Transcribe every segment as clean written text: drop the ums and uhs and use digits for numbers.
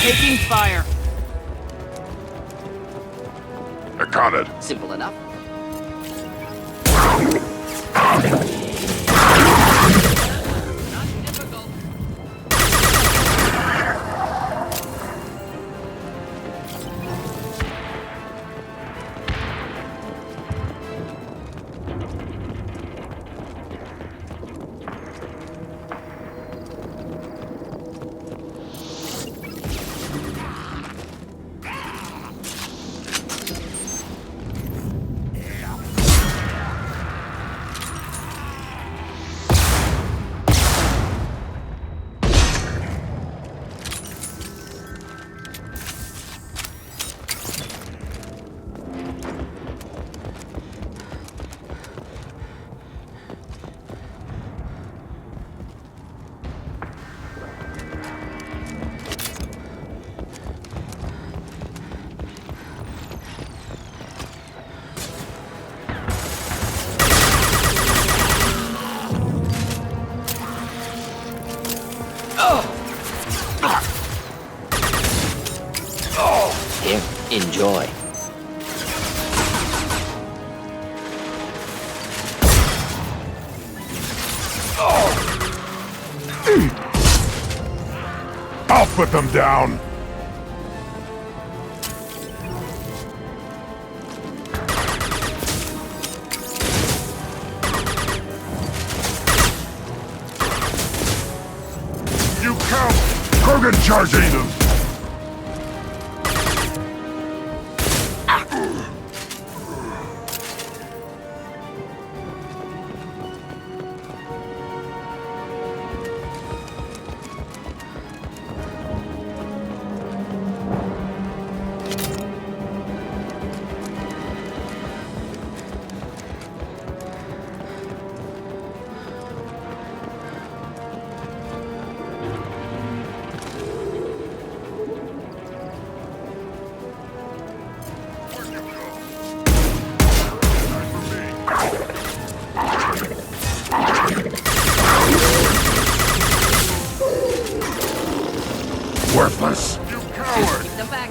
Taking fire. Accounted. Simple enough. Here, enjoy. I'll put them down. You count. Krogan charging them. Worthless. You coward! Keep them back.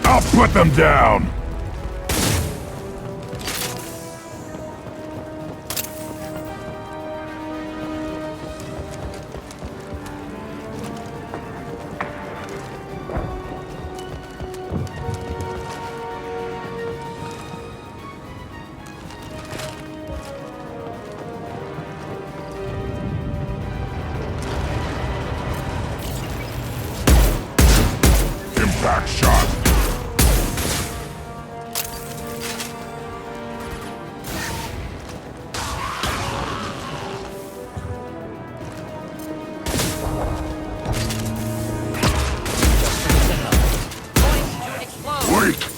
I'll put them down. Impact shot. Wait.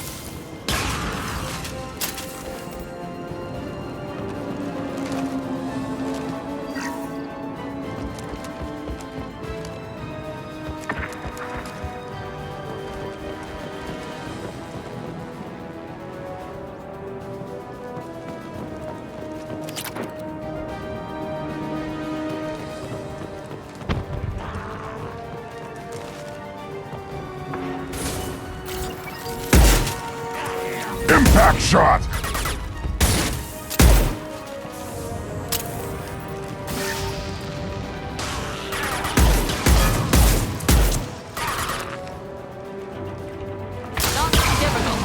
Impact shot! Not difficult.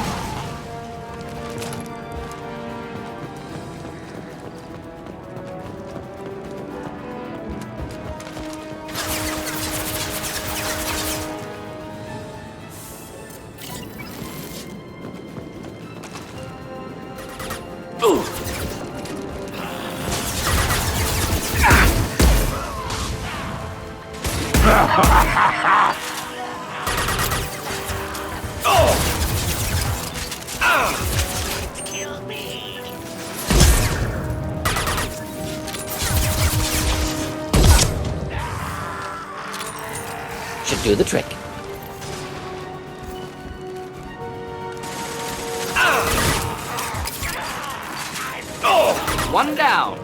Kill me. Should do the trick. Oh! One down.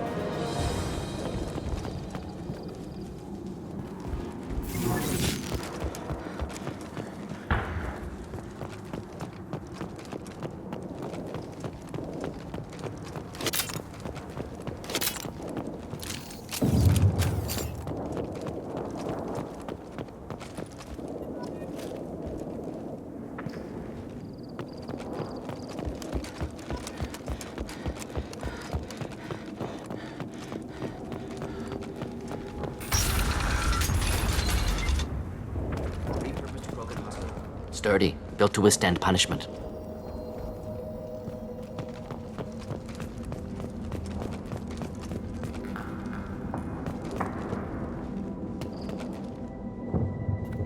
Sturdy, built to withstand punishment.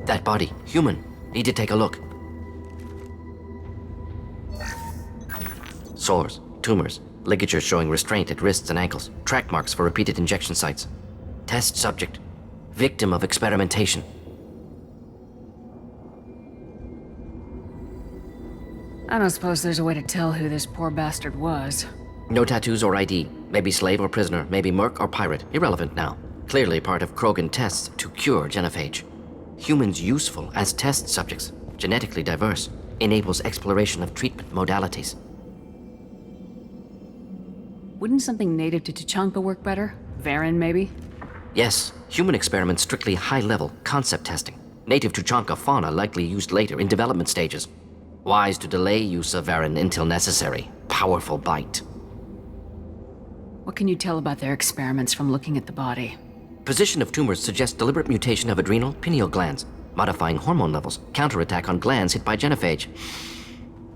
That body, human. Need to take a look. Sores, tumors, ligatures showing restraint at wrists and ankles, track marks for repeated injection sites. Test subject, victim of experimentation. I don't suppose there's a way to tell who this poor bastard was. No tattoos or ID. Maybe slave or prisoner, maybe merc or pirate. Irrelevant now. Clearly part of Krogan tests to cure genophage. Humans useful as test subjects, genetically diverse, enables exploration of treatment modalities. Wouldn't something native to Tuchanka work better? Varen, maybe? Yes, human experiments strictly high-level concept testing. Native Tuchanka fauna likely used later in development stages. Wise to delay use of Varen until necessary. Powerful bite. What can you tell about their experiments from looking at the body? Position of tumors suggests deliberate mutation of adrenal pineal glands, modifying hormone levels, counterattack on glands hit by genophage.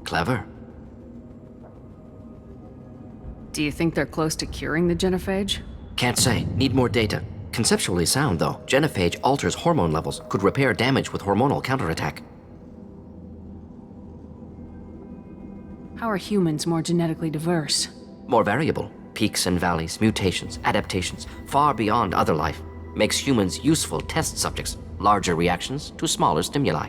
Clever. Do you think they're close to curing the genophage? Can't say. Need more data. Conceptually sound, though. Genophage alters hormone levels, could repair damage with hormonal counterattack. How are humans more genetically diverse? More variable. Peaks and valleys, mutations, adaptations, far beyond other life. Makes humans useful test subjects. Larger reactions to smaller stimuli.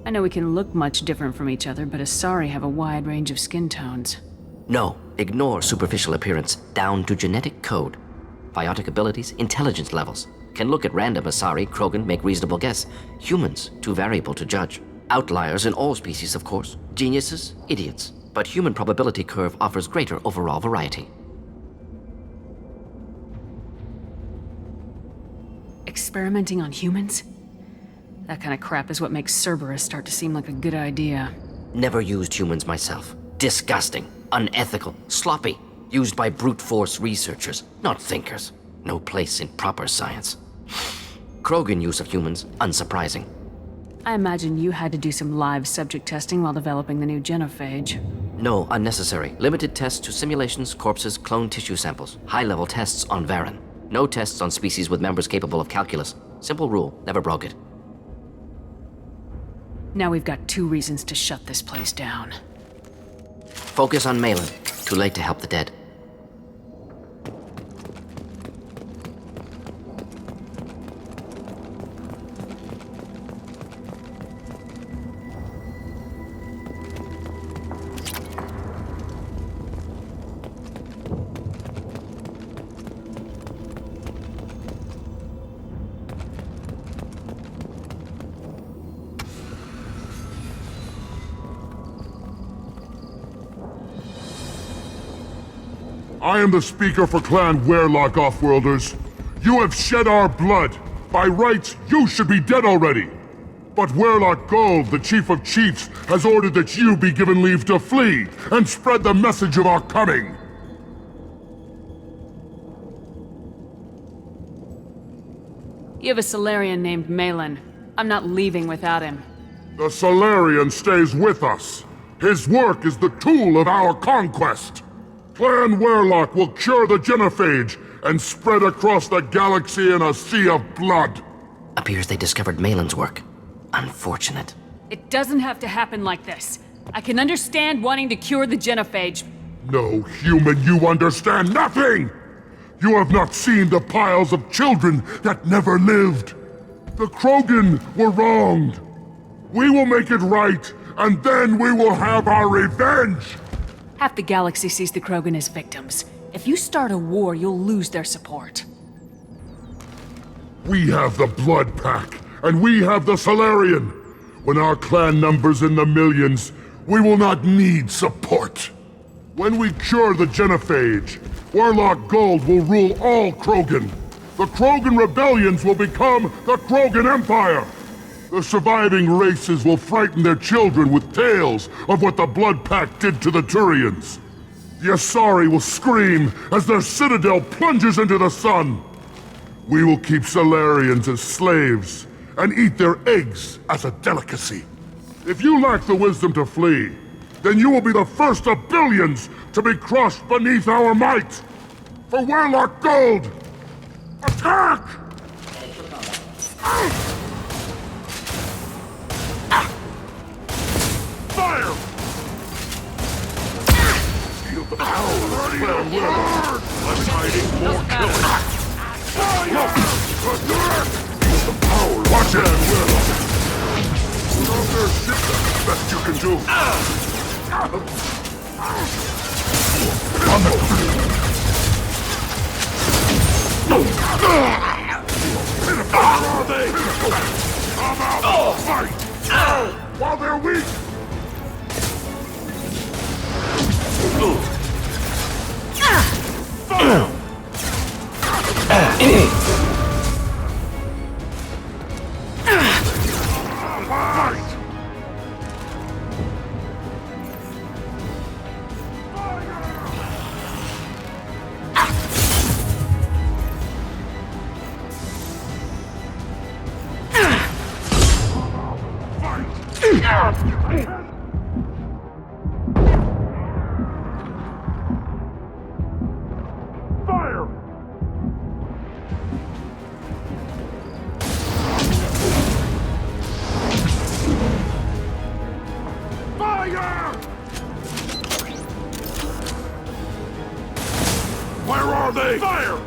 I know we can look much different from each other, but Asari have a wide range of skin tones. No, ignore superficial appearance, down to genetic code. Biotic abilities, intelligence levels. Can look at random Asari, Krogan, make reasonable guess. Humans, too variable to judge. Outliers in all species, of course. Geniuses, idiots. But human probability curve offers greater overall variety. Experimenting on humans? That kind of crap is what makes Cerberus start to seem like a good idea. Never used humans myself. Disgusting, unethical, sloppy. Used by brute force researchers, not thinkers. No place in proper science. Krogan use of humans, unsurprising. I imagine you had to do some live subject testing while developing the new genophage. No, unnecessary. Limited tests to simulations, corpses, cloned tissue samples. High-level tests on Varen. No tests on species with members capable of calculus. Simple rule, never broke it. Now we've got 2 reasons to shut this place down. Focus on Malin. Too late to help the dead. I am the speaker for Clan Werlock, Offworlders. You have shed our blood. By rights, you should be dead already. But Werlock Gold, the Chief of Chiefs, has ordered that you be given leave to flee and spread the message of our coming. You have a Solarian named Malin. I'm not leaving without him. The Solarian stays with us. His work is the tool of our conquest. Clan Werlock will cure the genophage and spread across the galaxy in a sea of blood. Appears they discovered Malin's work. Unfortunate. It doesn't have to happen like this. I can understand wanting to cure the genophage. No, human, you understand nothing! You have not seen the piles of children that never lived. The Krogan were wronged. We will make it right, and then we will have our revenge! Half the galaxy sees the Krogan as victims. If you start a war, you'll lose their support. We have the Blood Pack, and we have the Solarian. When our clan numbers in the millions, we will not need support. When we cure the Genophage, Warlock Gold will rule all Krogan. The Krogan rebellions will become the Krogan Empire. The surviving races will frighten their children with tales of what the Blood Pack did to the Turians. The Asari will scream as their citadel plunges into the sun. We will keep Solarians as slaves and eat their eggs as a delicacy. If you lack the wisdom to flee, then you will be the first of billions to be crushed beneath our might. For Warlock Gold, attack! Fire! Feel the power of Warlock. I'm hiding more killing. Fire! Feel the power. Watch it, Warlock. Put on their shit. That's the best you can do. Where are they? Come out and fight! While they're weak! Fire! Where are they? Fire!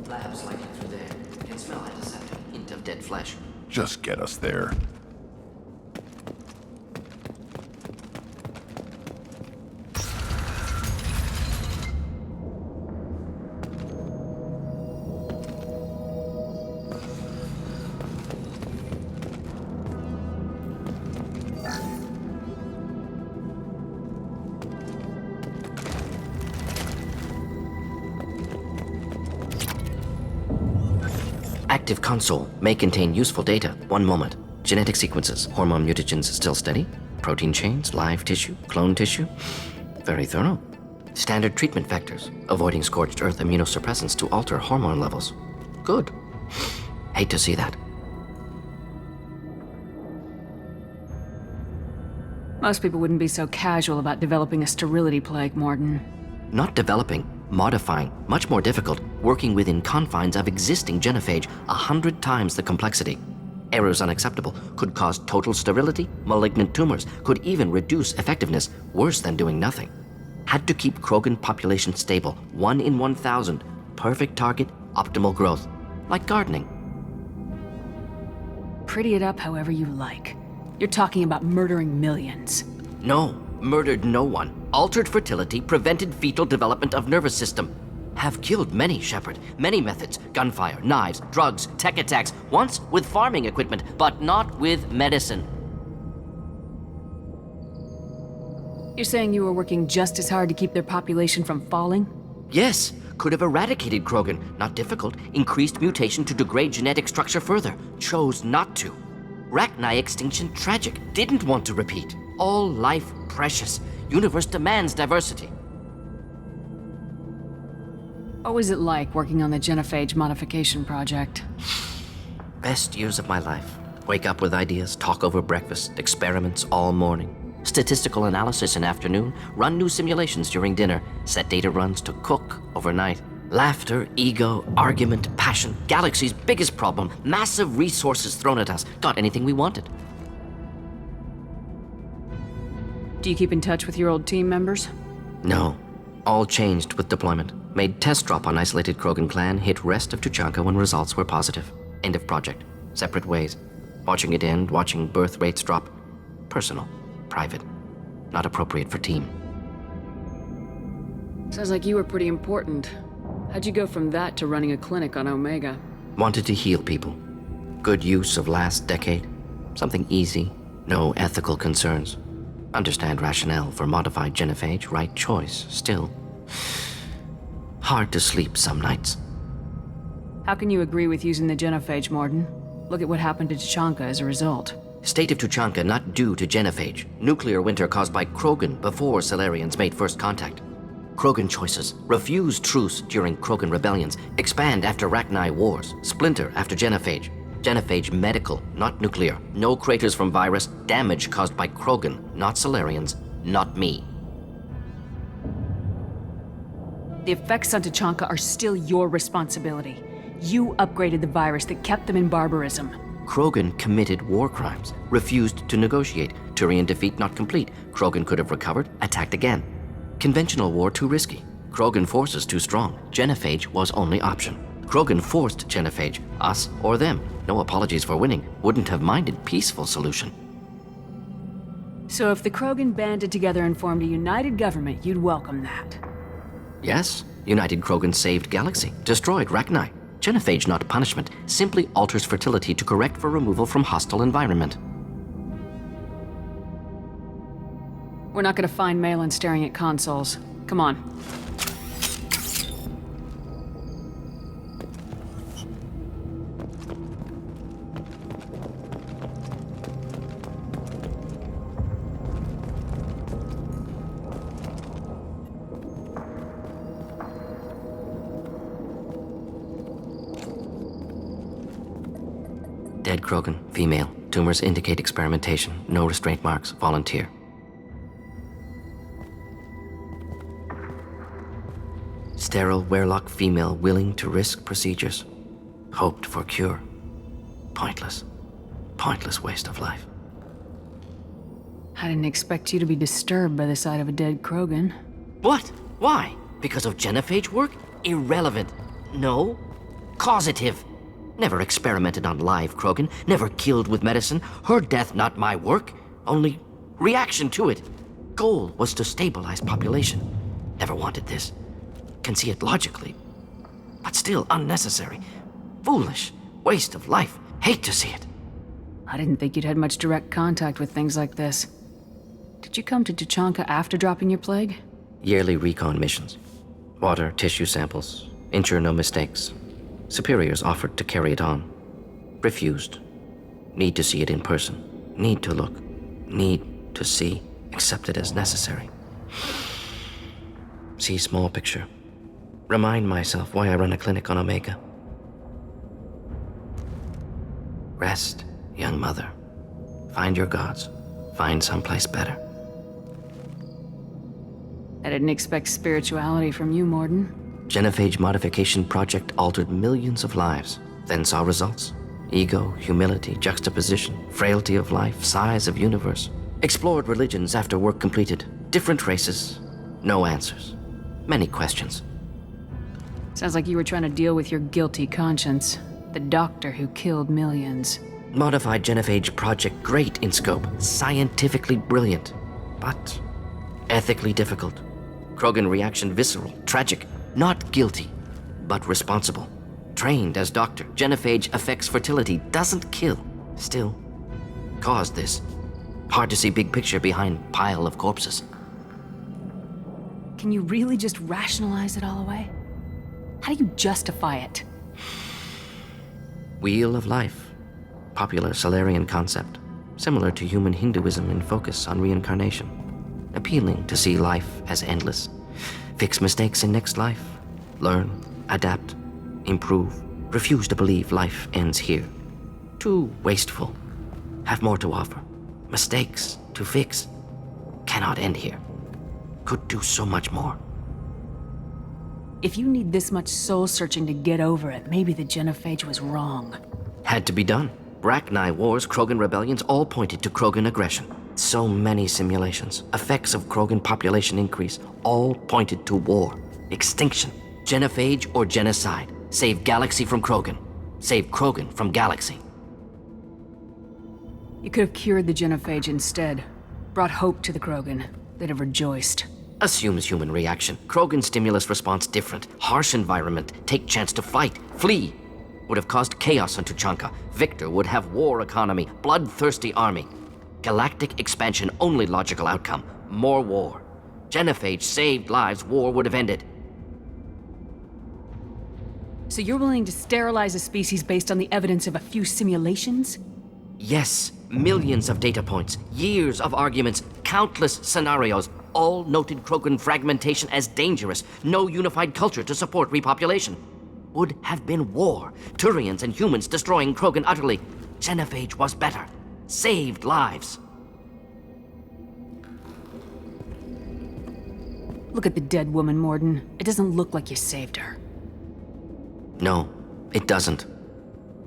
Labs likely through there. Can smell antiseptic. Hint of dead flesh. Just get us there. Active console may contain useful data. One moment. Genetic sequences, hormone mutagens still steady. Protein chains, live tissue, clone tissue. Very thorough. Standard treatment vectors, avoiding scorched earth immunosuppressants to alter hormone levels. Good. Hate to see that. Most people wouldn't be so casual about developing a sterility plague, Mordin. Not developing, modifying, much more difficult, working within confines of existing genophage, 100 times the complexity. Errors unacceptable, could cause total sterility, malignant tumors, could even reduce effectiveness, worse than doing nothing. Had to keep Krogan population stable, 1 in 1,000, perfect target, optimal growth, like gardening. Pretty it up however you like. You're talking about murdering millions. No, Murdered no one. Altered fertility, prevented fetal development of nervous system. Have killed many, Shepard. Many methods. Gunfire, knives, drugs, tech attacks. Once with farming equipment, but not with medicine. You're saying you were working just as hard to keep their population from falling? Yes, could have eradicated Krogan. Not difficult. Increased mutation to degrade genetic structure further. Chose not to. Rachni extinction tragic. Didn't want to repeat. All life precious. Universe demands diversity. What was it like working on the genophage modification project? Best years of my life. Wake up with ideas, talk over breakfast, experiments all morning. Statistical analysis in afternoon, run new simulations during dinner, set data runs to cook overnight. Laughter, ego, argument, passion, galaxy's biggest problem, massive resources thrown at us. Got anything we wanted. Do you keep in touch with your old team members? No. All changed with deployment. Made test drop on isolated Krogan clan, hit rest of Tuchanka when results were positive. End of project. Separate ways. Watching it end, watching birth rates drop. Personal. Private. Not appropriate for team. Sounds like you were pretty important. How'd you go from that to running a clinic on Omega? Wanted to heal people. Good use of last decade. Something easy. No ethical concerns. Understand rationale for modified genophage, right choice. Still. Hard to sleep some nights. How can you agree with using the genophage, Mordin? Look at what happened to Tuchanka as a result. State of Tuchanka not due to genophage. Nuclear winter caused by Krogan before Salarians made first contact. Krogan choices. Refuse truce during Krogan rebellions. Expand after Rachni wars. Splinter after genophage. Genophage medical, not nuclear. No craters from virus. Damage caused by Krogan, not Salarians, not me. The effects on Tuchanka are still your responsibility. You upgraded the virus that kept them in barbarism. Krogan committed war crimes, refused to negotiate. Turian defeat not complete. Krogan could have recovered, attacked again. Conventional war too risky. Krogan forces too strong. Genophage was only option. Krogan forced genophage, us or them. No apologies for winning. Wouldn't have minded peaceful solution. So if the Krogan banded together and formed a united government, you'd welcome that. Yes, United Krogan saved Galaxy, destroyed Rachni. Genophage not punishment, simply alters fertility to correct for removal from hostile environment. We're not gonna find Malin staring at consoles. Come on. Dead Krogan, female. Tumors indicate experimentation. No restraint marks. Volunteer. Sterile Werelock female willing to risk procedures. Hoped for cure. Pointless. Pointless waste of life. I didn't expect you to be disturbed by the sight of a dead Krogan. What? Why? Because of genophage work? Irrelevant. No. Causative. Never experimented on live Krogan, never killed with medicine. Her death not my work, only reaction to it. Goal was to stabilize population. Never wanted this. Can see it logically, but still unnecessary. Foolish. Waste of life. Hate to see it. I didn't think you'd had much direct contact with things like this. Did you come to Tuchanka after dropping your plague? Yearly recon missions. Water, tissue samples. Ensure no mistakes. Superiors offered to carry it on. Refused. Need to see it in person. Need to look. Need to see. Accept it as necessary. See small picture. Remind myself why I run a clinic on Omega. Rest, young mother. Find your gods. Find someplace better. I didn't expect spirituality from you, Mordin. Genophage modification project altered millions of lives, then saw results. Ego, humility, juxtaposition, frailty of life, size of universe. Explored religions after work completed. Different races. No answers. Many questions. Sounds like you were trying to deal with your guilty conscience. The doctor who killed millions. Modified genophage project great in scope, scientifically brilliant, but Ethically difficult. Krogan reaction visceral, tragic. Not guilty, but responsible. Trained as doctor, genophage affects fertility, doesn't kill. Still, caused this. Hard to see big picture behind pile of corpses. Can you really just rationalize it all away? How do you justify it? Wheel of life. Popular Solarian concept. Similar to human Hinduism in focus on reincarnation. Appealing to see life as endless. Fix mistakes in next life. Learn, adapt, improve. Refuse to believe life ends here. Too wasteful. Have more to offer. Mistakes to fix. Cannot end here. Could do so much more. If you need this much soul-searching to get over it, maybe the genophage was wrong. Had to be done. Rachni wars, Krogan rebellions, all pointed to Krogan aggression. So many simulations, effects of Krogan population increase, all pointed to war, extinction, genophage or genocide. Save galaxy from Krogan. Save Krogan from galaxy. You could have cured the genophage instead. Brought hope to the Krogan. They'd have rejoiced. Assumes human reaction. Krogan stimulus response different. Harsh environment. Take chance to fight. Flee. Would have caused chaos on Tuchanka. Victor would have war economy. Bloodthirsty army. Galactic expansion only logical outcome. More war. Genophage saved lives. War would have ended. So you're willing to sterilize a species based on the evidence of a few simulations? Yes. Millions of data points. Years of arguments. Countless scenarios. All noted Krogan fragmentation as dangerous. No unified culture to support repopulation. Would have been war. Turians and humans destroying Krogan utterly. Genophage was better. Saved lives. Look at the dead woman, Mordin. It doesn't look like you saved her. No, it doesn't.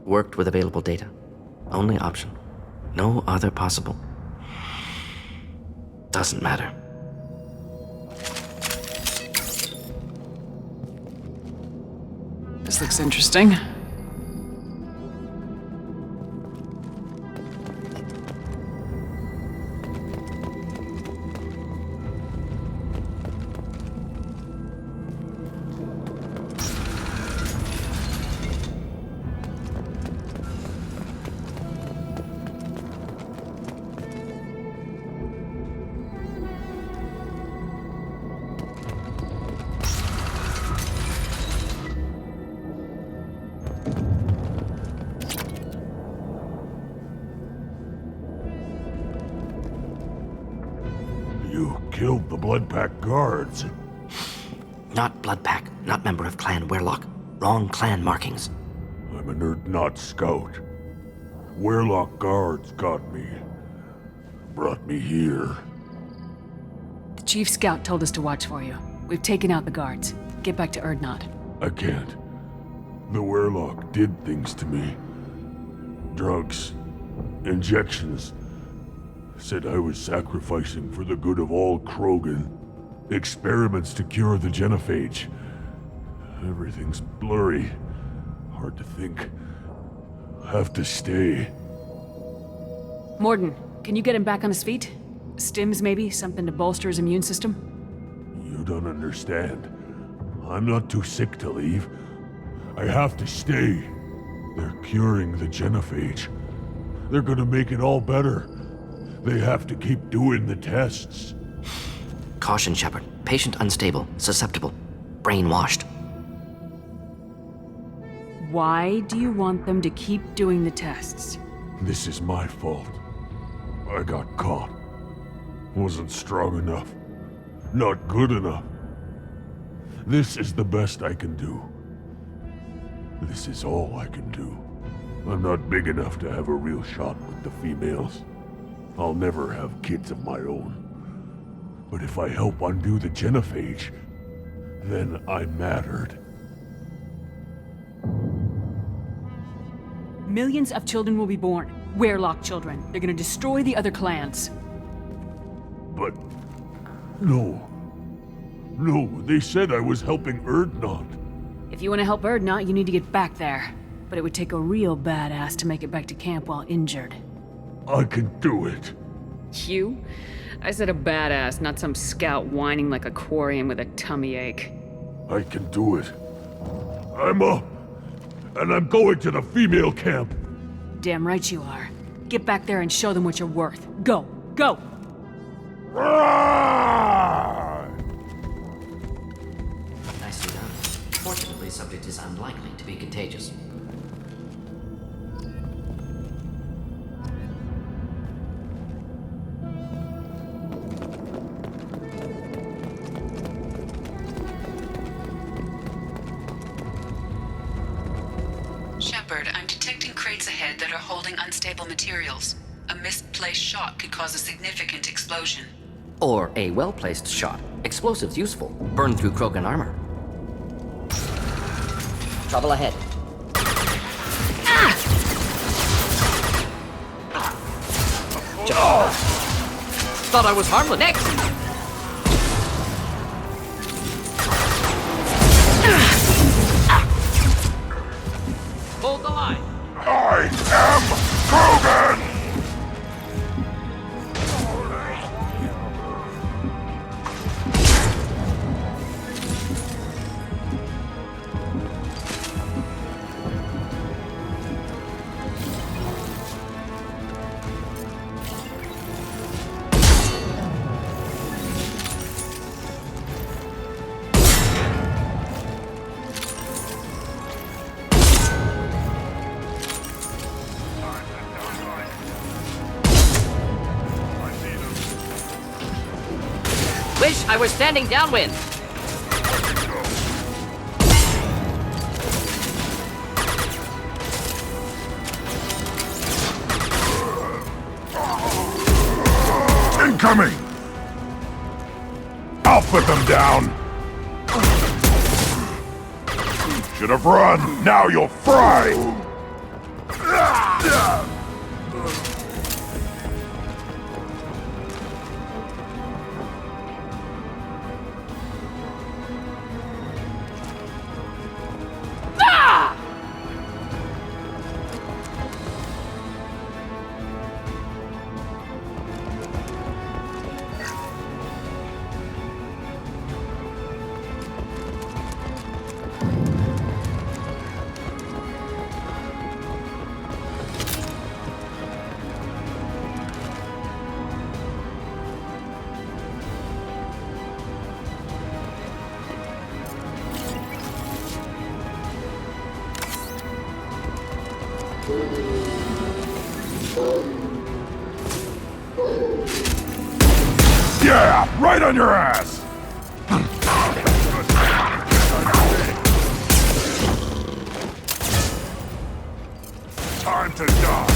Worked with available data. Only option. No other possible. Doesn't matter. This looks interesting. You killed the Blood Pack guards. Not Blood Pack, not member of Clan Werlock. Wrong clan markings. I'm a nerd not scout. Werlock guards got me. Brought me here. The chief scout told us to watch for you. We've taken out the guards. Get back to Erdnot. I can't. The Werlock did things to me. Drugs. Injections. Said I was sacrificing for the good of all Krogan. Experiments to cure the genophage. Everything's blurry. Hard to think. Have to stay. Mordin, can you get him back on his feet? Stims, maybe? Something to bolster his immune system? You don't understand. I'm not too sick to leave. I have to stay. They're curing the genophage. They're gonna make it all better. They have to keep doing the tests. Caution, Shepard. Patient unstable, susceptible, brainwashed. Why do you want them to keep doing the tests? This is my fault. I got caught. Wasn't strong enough. Not good enough. This is the best I can do. This is all I can do. I'm not big enough to have a real shot with the females. I'll never have kids of my own. But if I help undo the genophage, then I mattered. Millions of children will be born. Werlock children. They're gonna destroy the other clans. But... no. No, they said I was helping Erdnot. If you want to help Erdnot, you need to get back there. But it would take a real badass to make it back to camp while injured. I can do it. You? I said a badass, not some scout whining like a quarian with a tummy ache. I can do it. I'm up. And I'm going to the female camp. Damn right you are. Get back there and show them what you're worth. Go! Go! Nicely done. Fortunately, subject is unlikely to be contagious. Shepard, I'm detecting crates ahead that are holding unstable materials. A misplaced shot could cause a significant explosion. Or a well-placed shot. Explosives useful. Burn through Krogan armor. Trouble ahead. Thought I was harmless. Next! Hold the line. I am Krogan! Wish I was standing downwind. Incoming! I'll put them down! Should have run! Now you'll fry! Yeah! Right on your ass! Time to die!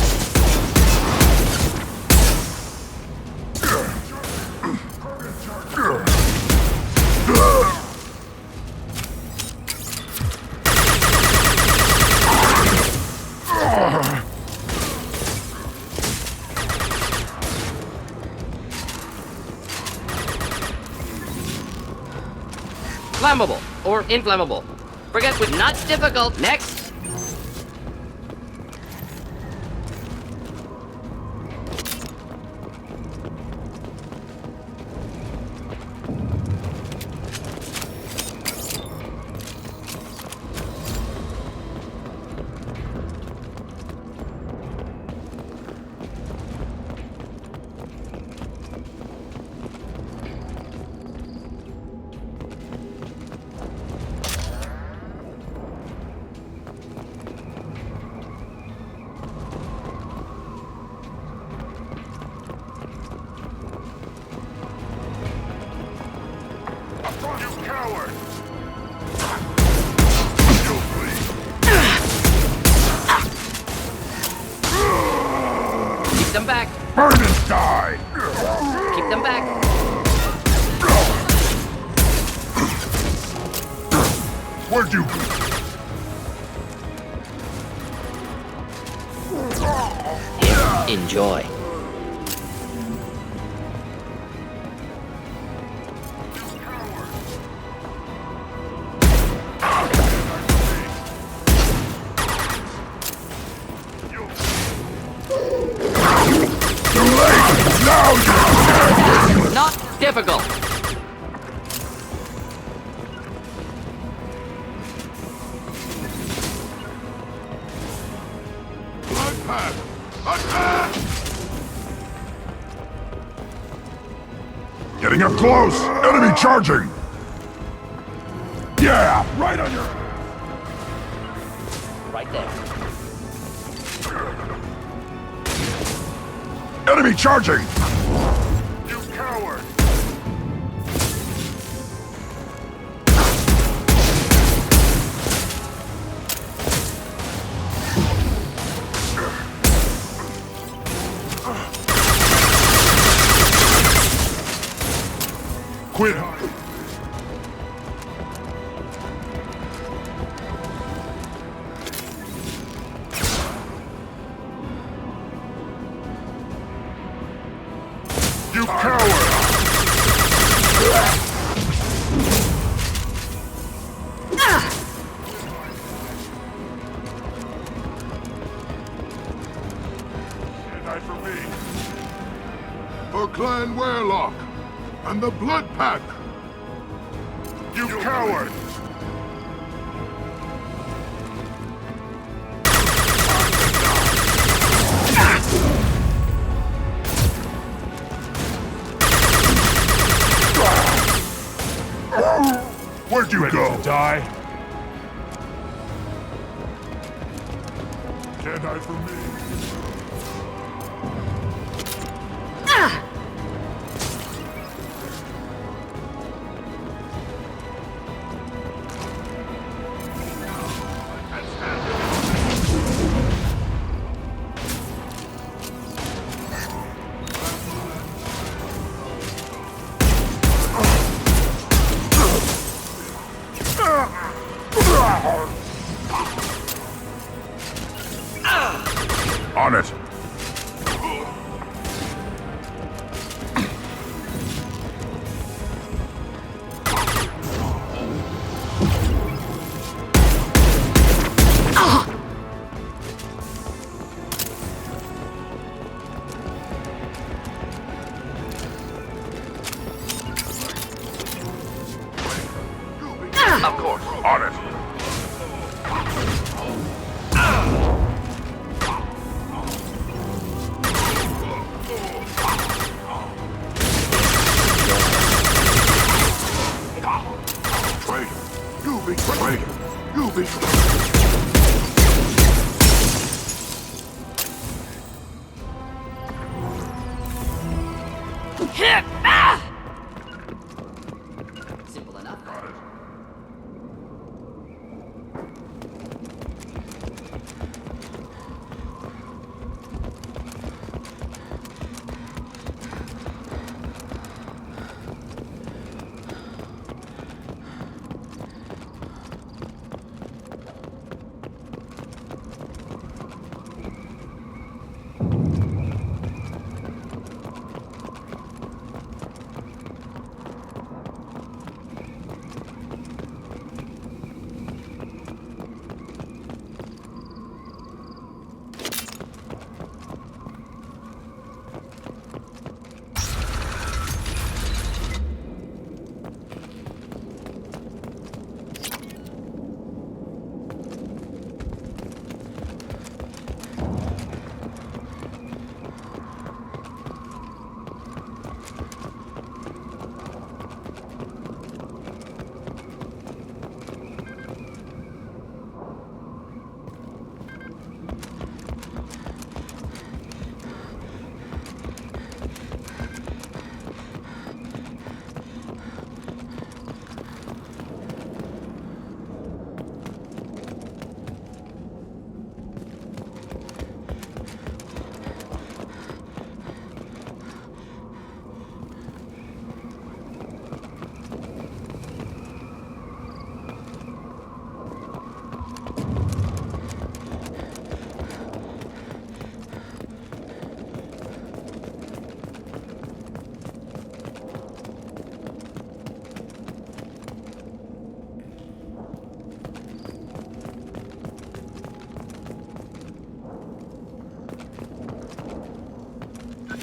Flammable or inflammable. Forget with not difficult. Next. Keep them back. Burn and die! Keep them back. Where'd you go? Enjoy. Too late! Now you're dead! Getting up close! Enemy charging! Yeah! Right on your... Right there. Enemy charging! You coward! Quit! You coward! Die for me. For Clan Warlock and the Blood Pack. You coward! Where'd you go? Die? Can't die for me. On it. Of course. On it. Simple enough.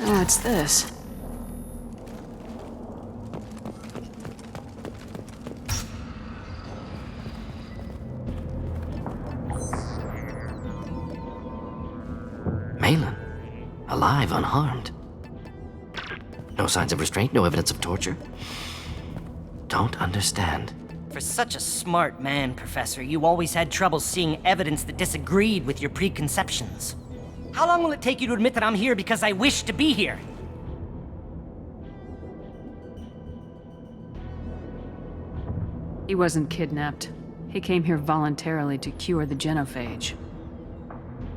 What's this? Malin, alive, unharmed. No signs of restraint, no evidence of torture. Don't understand. For such a smart man, Professor, you always had trouble seeing evidence that disagreed with your preconceptions. How long will it take you to admit that I'm here because I wish to be here? He wasn't kidnapped. He came here voluntarily to cure the genophage.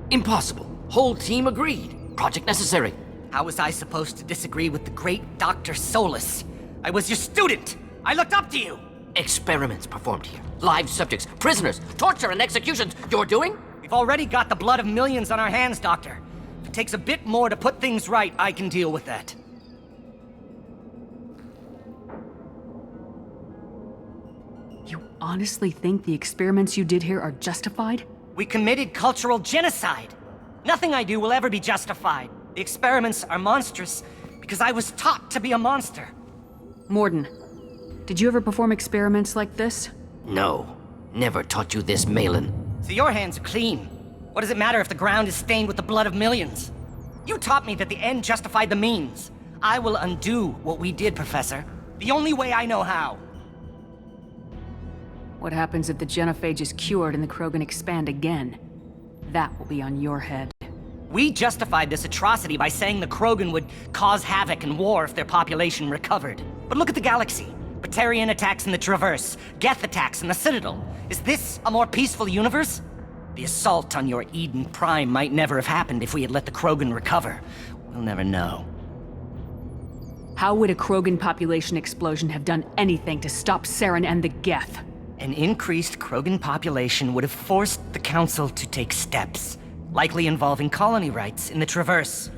Impossible. Whole team agreed. Project necessary. How was I supposed to disagree with the great Dr. Solus? I was your student! I looked up to you! Experiments performed here. Live subjects, prisoners, torture and executions. You're doing? We've already got the blood of millions on our hands, Doctor. If it takes a bit more to put things right, I can deal with that. You honestly think the experiments you did here are justified? We committed cultural genocide. Nothing I do will ever be justified. The experiments are monstrous because I was taught to be a monster. Mordin, did you ever perform experiments like this? No. Never taught you this, Malin. So your hands are clean. What does it matter if the ground is stained with the blood of millions? You taught me that the end justified the means. I will undo what we did, Professor. The only way I know how. What happens if the genophage is cured and the Krogan expand again? That will be on your head. We justified this atrocity by saying the Krogan would cause havoc and war if their population recovered. But look at the galaxy. Batarian attacks in the Traverse, Geth attacks in the Citadel. Is this a more peaceful universe? The assault on your Eden Prime might never have happened if we had let the Krogan recover. We'll never know. How would a Krogan population explosion have done anything to stop Saren and the Geth? An increased Krogan population would have forced the Council to take steps, likely involving colony rights in the Traverse.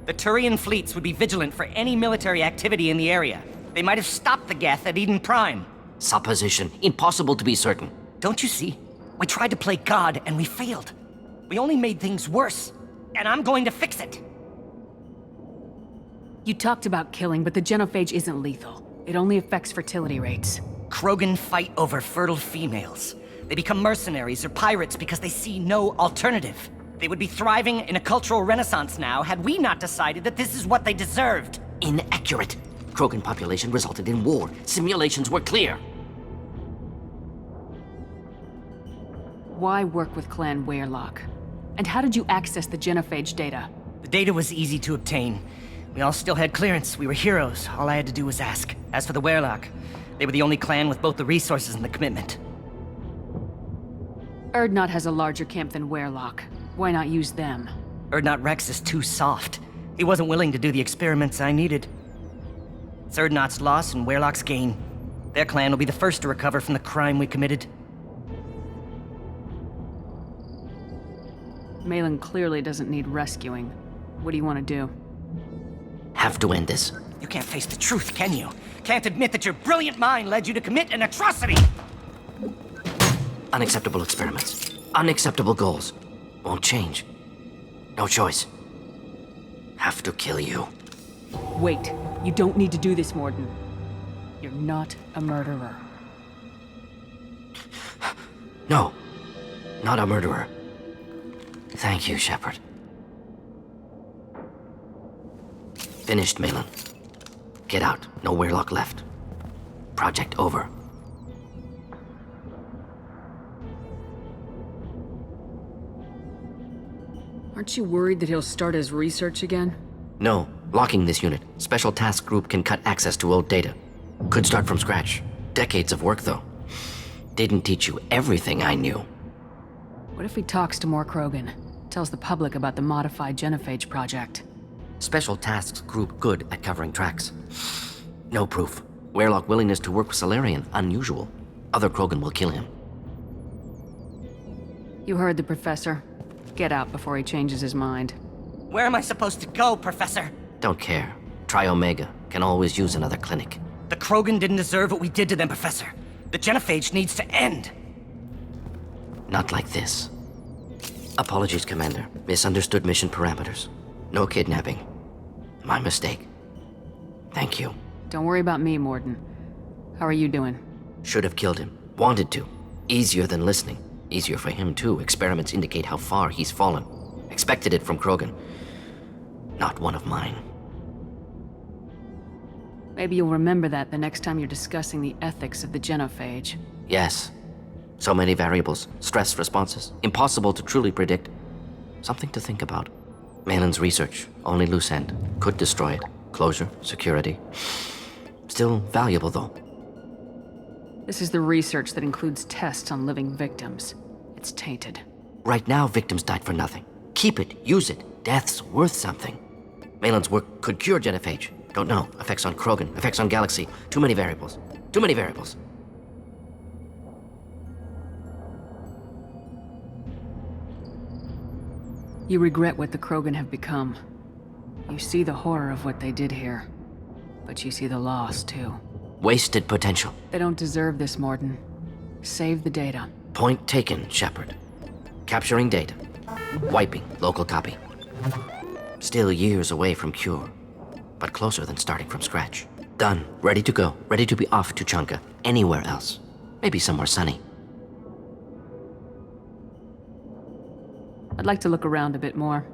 The Turian fleets would be vigilant for any military activity in the area. They might have stopped the Geth at Eden Prime. Supposition. Impossible to be certain. Don't you see? We tried to play God and we failed. We only made things worse, and I'm going to fix it. You talked about killing, but the genophage isn't lethal. It only affects fertility rates. Krogan fight over fertile females. They become mercenaries or pirates because they see no alternative. They would be thriving in a cultural renaissance now had we not decided that this is what they deserved. Inaccurate. Krogan population resulted in war. Simulations were clear. Why work with Clan Weyrloc? And how did you access the genophage data? The data was easy to obtain. We all still had clearance. We were heroes. All I had to do was ask. As for the Weyrloc, they were the only clan with both the resources and the commitment. Urdnot has a larger camp than Weyrloc. Why not use them? Urdnot Rex is too soft. He wasn't willing to do the experiments I needed. It's Urdnot's loss and Weyrloc's gain. Their clan will be the first to recover from the crime we committed. Malin clearly doesn't need rescuing. What do you want to do? Have to end this. You can't face the truth, can you? Can't admit that your brilliant mind led you to commit an atrocity! Unacceptable experiments. Unacceptable goals. Won't change. No choice. Have to kill you. Wait. You don't need to do this, Mordin. You're not a murderer. No. Not a murderer. Thank you, Shepard. Finished, Malin. Get out. No Weyrloc left. Project over. Aren't you worried that he'll start his research again? No. Locking this unit. Special Task Group can cut access to old data. Could start from scratch. Decades of work, though. Didn't teach you everything I knew. What if he talks to more Krogan? Tells the public about the modified genophage project? Special Tasks Group good at covering tracks. No proof. Weyrloc willingness to work with Salarian, unusual. Other Krogan will kill him. You heard the professor. Get out before he changes his mind. Where am I supposed to go, Professor? Don't care. Try Omega. Can always use another clinic. The Krogan didn't deserve what we did to them, Professor. The genophage needs to end. Not like this. Apologies, Commander. Misunderstood mission parameters. No kidnapping. My mistake. Thank you. Don't worry about me, Mordin. How are you doing? Should have killed him. Wanted to. Easier than listening. Easier for him, too. Experiments indicate how far he's fallen. Expected it from Krogan. Not one of mine. Maybe you'll remember that the next time you're discussing the ethics of the genophage. Yes. So many variables, stress responses, impossible to truly predict. Something to think about. Malin's research, only loose end, could destroy it. Closure, security. Still valuable, though. This is the research that includes tests on living victims. It's tainted. Right now, victims died for nothing. Keep it, use it. Death's worth something. Malin's work could cure genophage. Don't know. Effects on Krogan, effects on Galaxy. Too many variables. Too many variables. You regret what the Krogan have become. You see the horror of what they did here. But you see the loss, too. Wasted potential. They don't deserve this, Mordin. Save the data. Point taken, Shepard. Capturing data. Wiping local copy. Still years away from cure, but closer than starting from scratch. Done. Ready to go. Ready to be off to Chunka. Anywhere else. Maybe somewhere sunny. I'd like to look around a bit more.